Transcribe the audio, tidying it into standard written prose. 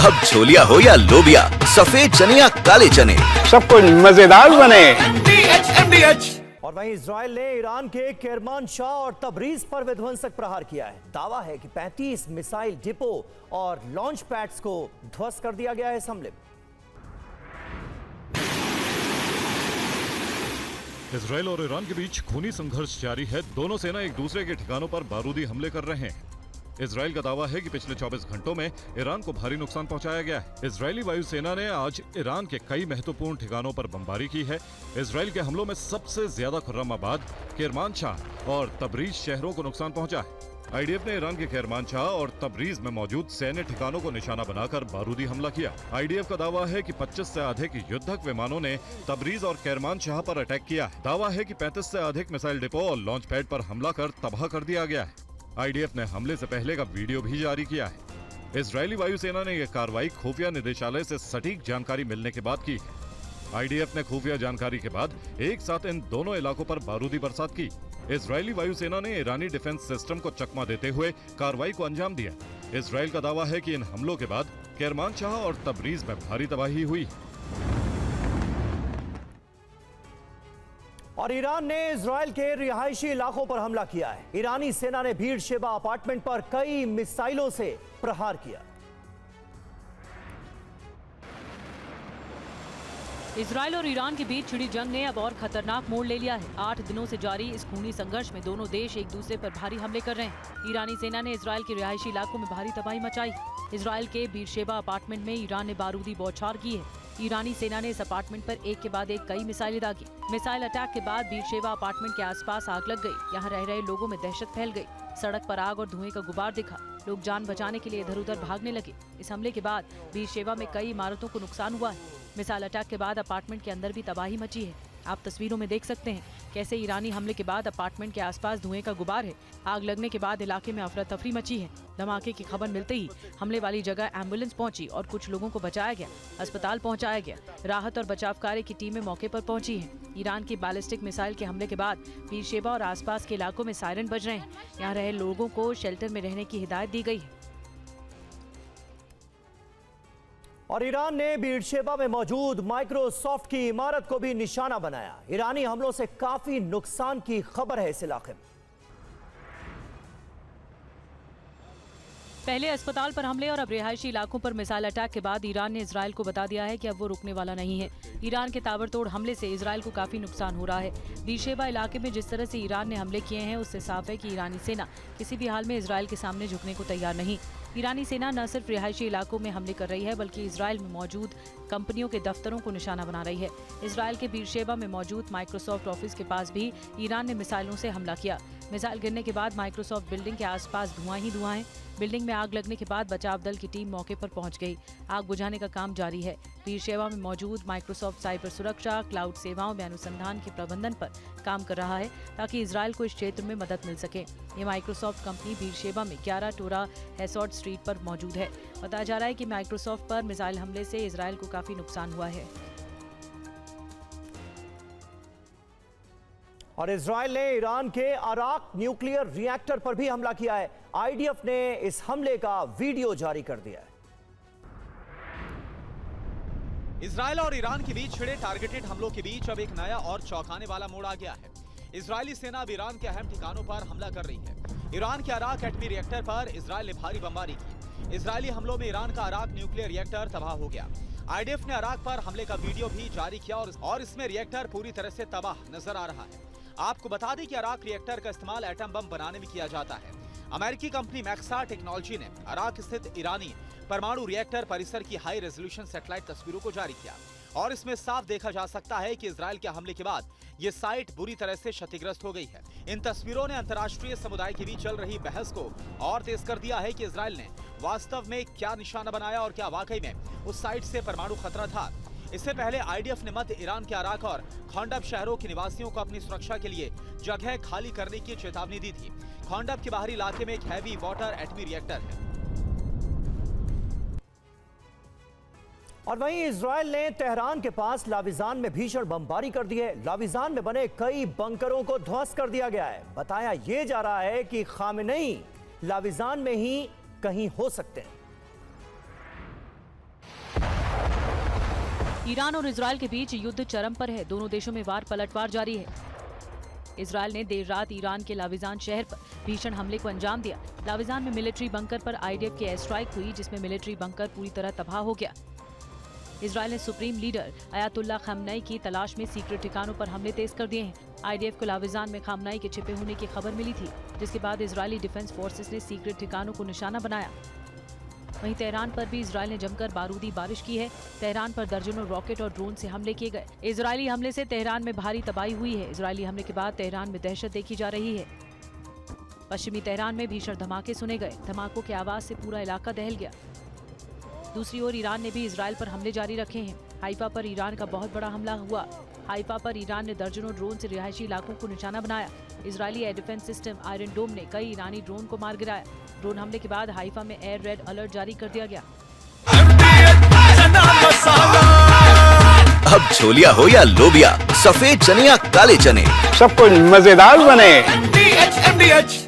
अब छोलिया हो या लोबिया, सफेद चने या काले चने, सब कुछ मजेदार बने। और वहीं इजराइल ने ईरान के केरमानशाह और तबरीज पर विध्वंसक प्रहार किया है। दावा है कि 35 मिसाइल डिपो और लॉन्च पैड्स को ध्वस्त कर दिया गया है इस हमले में। इजराइल और ईरान के बीच खूनी संघर्ष जारी है। दोनों सेना एक दूसरे के ठिकानों पर बारूदी हमले कर रहे हैं। इजराइल का दावा है कि पिछले 24 घंटों में ईरान को भारी नुकसान पहुंचाया गया है। इजरायली वायुसेना ने आज ईरान के कई महत्वपूर्ण ठिकानों पर बमबारी की है। इजराइल के हमलों में सबसे ज्यादा खुर्रमाबाद, केरमानशाह और तबरीज शहरों को नुकसान पहुंचा है। आईडीएफ ने ईरान के केरमानशाह और तबरीज में मौजूद सैन्य ठिकानों को निशाना बनाकर बारूदी हमला किया। आईडीएफ का दावा है कि 25 से अधिक युद्धक विमानों ने तबरीज और केरमानशाह पर अटैक किया है। दावा है कि 35 से अधिक मिसाइल डिपो और लॉन्च पैड पर हमला कर तबाह कर दिया गया है। आईडीएफ ने हमले से पहले का वीडियो भी जारी किया है। इजरायली वायुसेना ने यह कार्रवाई खुफिया निदेशालय से सटीक जानकारी मिलने के बाद की है। आईडीएफ ने खुफिया जानकारी के बाद एक साथ इन दोनों इलाकों पर बारूदी बरसात की। इजरायली वायुसेना ने ईरानी डिफेंस सिस्टम को चकमा देते हुए कार्रवाई को अंजाम दिया। इजराइल का दावा है कि इन हमलों के बाद केरमानशाह और तबरीज में भारी तबाही हुई। और ईरान ने इजराइल के रिहायशी इलाकों पर हमला किया है। ईरानी सेना ने भीड़ शेबा अपार्टमेंट पर कई मिसाइलों से प्रहार किया। इजराइल और ईरान के बीच छिड़ी जंग ने अब और खतरनाक मोड़ ले लिया है। 8 दिनों से जारी इस खूनी संघर्ष में दोनों देश एक दूसरे पर भारी हमले कर रहे हैं। ईरानी सेना ने इजराइल के रिहायशी इलाकों में भारी तबाही मचाई। इजराइल के बीरशेबा अपार्टमेंट में ईरान ने बारूदी बौछार की है। ईरानी सेना ने इस अपार्टमेंट पर एक के बाद एक कई मिसाइलें दागी। मिसाइल अटैक के बाद बीरशेबा अपार्टमेंट के आसपास आग लग गई। यहाँ रह रहे लोगों में दहशत फैल गई। सड़क पर आग और धुएं का गुबार दिखा। लोग जान बचाने के लिए इधर उधर भागने लगे। इस हमले के बाद बीरशेबा में कई इमारतों को नुकसान हुआ है। मिसाइल अटैक के बाद अपार्टमेंट के अंदर भी तबाही मची है। आप तस्वीरों में देख सकते हैं कैसे ईरानी हमले के बाद अपार्टमेंट के आसपास धुएं का गुबार है। आग लगने के बाद इलाके में अफरा तफरी मची है। धमाके की खबर मिलते ही हमले वाली जगह एम्बुलेंस पहुंची और कुछ लोगों को बचाया गया, अस्पताल पहुंचाया गया। राहत और बचाव कार्य की टीमें मौके पर पहुंची है। ईरान की बैलिस्टिक मिसाइल के हमले के बाद बीरशेबा और आसपास के इलाकों में सायरन बज रहे हैं। यहाँ रहे लोगों को शेल्टर में रहने की हिदायत दी गई है। और ईरान ने बीरशेबा में मौजूद माइक्रोसॉफ्ट की इमारत को भी निशाना बनाया। ईरानी हमलों से काफी नुकसान की खबर है इस इलाके में। पहले अस्पताल पर हमले और अब रिहायशी इलाकों पर मिसाइल अटैक के बाद ईरान ने इजराइल को बता दिया है कि अब वो रुकने वाला नहीं है। ईरान के ताबड़तोड़ हमले से इजराइल को काफी नुकसान हो रहा है। बीरशेबा इलाके में जिस तरह से ईरान ने हमले किए हैं उससे साफ है कि ईरानी सेना किसी भी हाल में इजराइल के सामने झुकने को तैयार नहीं। ईरानी सेना न सिर्फ रिहायशी इलाकों में हमले कर रही है बल्कि इजराइल में मौजूद कंपनियों के दफ्तरों को निशाना बना रही है। इजराइल के बीरशेबा में मौजूद माइक्रोसॉफ्ट ऑफिस के पास भी ईरान ने मिसाइलों से हमला किया। मिसाइल गिरने के बाद माइक्रोसॉफ्ट बिल्डिंग के आसपास धुआं ही धुआं है। बिल्डिंग में आग लगने के बाद बचाव दल की टीम मौके पर पहुंच गई। आग बुझाने का काम जारी है। बीरशेबा में मौजूद माइक्रोसॉफ्ट साइबर सुरक्षा, क्लाउड सेवाओं में अनुसंधान के प्रबंधन पर काम कर रहा है ताकि इजराइल को इस क्षेत्र में मदद मिल सके। ये माइक्रोसॉफ्ट कंपनी बीरशेबा में 11 टोरा हैसॉड स्ट्रीट पर मौजूद है। बताया जा रहा है कि माइक्रोसॉफ्ट पर मिसाइल हमले से इजराइल को काफी नुकसान हुआ है। और इजराइल ने ईरान के अराक न्यूक्लियर रिएक्टर पर भी हमला किया है। आईडीएफ ने इस हमले का वीडियो जारी कर दिया है। इजराइल और ईरान के बीच छिड़े टारगेटेड हमलों के बीच अब एक नया और चौंकाने वाला मोड़ आ गया है। इजरायली सेना अब ईरान के अहम ठिकानों पर हमला कर रही है। ईरान के अराक एटमी रिएक्टर पर इजराइल ने भारी बमबारी की। इजरायली हमलों में ईरान का अराक न्यूक्लियर रिएक्टर तबाह हो गया। आईडीएफ ने अराक पर हमले का वीडियो भी जारी किया और इसमें रिएक्टर पूरी तरह से तबाह नजर आ रहा है। आपको बता दें कि अराक रिएक्टर का इस्तेमाल एटम बम बनाने में किया जाता है। अमेरिकी कंपनी मैक्सा टेक्नोलॉजी ने अराक स्थित ईरानी परमाणु रिएक्टर परिसर की हाई रेजोल्यूशन सैटेलाइट तस्वीरों को जारी किया और इसमें साफ देखा जा सकता है कि इजराइल के हमले के बाद ये साइट बुरी तरह से क्षतिग्रस्त हो गई है। इन तस्वीरों ने अंतर्राष्ट्रीय समुदाय के बीच चल रही बहस को और तेज कर दिया है कि इजराइल ने वास्तव में क्या निशाना बनाया और क्या वाकई में उस साइट से परमाणु खतरा था। इससे पहले आईडीएफ ने मध्य ईरान के अराक और खोंडब शहरों के निवासियों को अपनी सुरक्षा के लिए जगह खाली करने की चेतावनी दी थी। खोंडब के बाहरी इलाके में एक हैवी वाटर एटमी रिएक्टर है। और वहीं इजराइल ने तेहरान के पास लाविजान में भीषण बमबारी कर दी है। लाविजान में बने कई बंकरों को ध्वस्त कर दिया गया है। बताया यह जा रहा है कि खामेनेई लाविजान में ही कहीं हो सकते हैं। ईरान और इजरायल के बीच युद्ध चरम पर है। दोनों देशों में वार पलटवार जारी है। इजरायल ने देर रात ईरान के लाविजान शहर पर भीषण हमले को अंजाम दिया। लाविजान में मिलिट्री बंकर पर आईडीएफ की एयर स्ट्राइक हुई, जिसमें मिलिट्री बंकर पूरी तरह तबाह हो गया। इजरायल ने सुप्रीम लीडर अयातुल्ला खamenei की तलाश में सीक्रेट ठिकानों पर हमले तेज कर दिए हैं। आईडीएफ को लाविजान में खamenei के छिपे होने की खबर मिली थी, जिसके बाद इजरायली डिफेंस फोर्सेस ने सीक्रेट ठिकानों को निशाना बनाया। वहीं तेहरान पर भी इजरायल ने जमकर बारूदी बारिश की है। तेहरान पर दर्जनों रॉकेट और ड्रोन से हमले किए गए। इजरायली हमले से तेहरान में भारी तबाही हुई है। इजरायली हमले के बाद तेहरान में दहशत देखी जा रही है। पश्चिमी तेहरान में भीषण धमाके सुने गए। धमाकों की आवाज से पूरा इलाका दहल गया। दूसरी ओर ईरान ने भी इजरायल पर हमले जारी रखे हैं। हाइफा पर ईरान का बहुत बड़ा हमला हुआ। हाइफा पर ईरान ने दर्जनों ड्रोन से रिहायशी इलाकों को निशाना बनाया। Israeli air defence system Iron Dome ने कई ईरानी ड्रोन को मार गिराया। ड्रोन हमले के बाद हाइफा में एयर रेड अलर्ट जारी कर दिया गया। अब छोलिया हो या लोबिया, सफेद चने या काले चने, सब कुछ मजेदार बने। MDH